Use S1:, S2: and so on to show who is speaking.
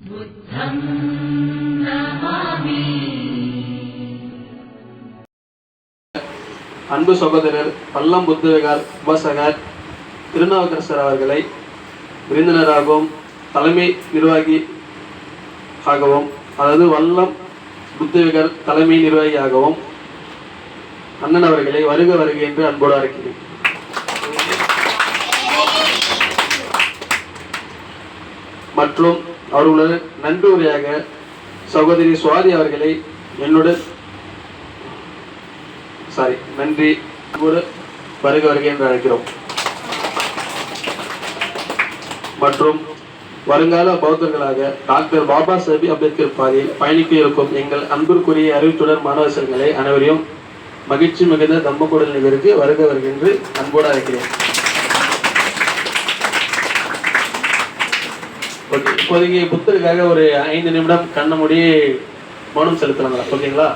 S1: அன்பு சகோதரர் பல்லம் புத்தவிகார் உபாசகர் திருநாவுக்கரசர் அவர்களை விருந்தினராகவும் தலைமை நிர்வாகியாகவும், அதாவது வல்லம் புத்தவிகார் தலைமை நிர்வாகியாகவும் அண்ணன் அவர்களை வருக வருக என்று அன்போடு அழைக்கிறேன். மற்றும் அவர்களுடன் நன்றி உரையாக சகோதரி சுவாதி அவர்களை நன்றி வருக வருக என்று அழைக்கிறோம். மற்றும் வருங்கால பௌத்தர்களாக டாக்டர் பாபா சாஹேப் அம்பேத்கர் பாதையில் பயணிக்க இருக்கும் எங்கள் அன்பிற்குரிய அறிவுச்சுடர் மாணவர்களே அனைவரையும் மகிழ்ச்சி மிகுந்த தம்மக்கூடல் நிகழ்வுக்கு வருக வருக என்று அன்போடு அழைக்கிறேன். இப்போதைக்கு புத்தருக்காக ஒரு 5 நிமிடம் கண்ண மூடி மௌனம் செலுத்தலாம். ஓகேங்களா?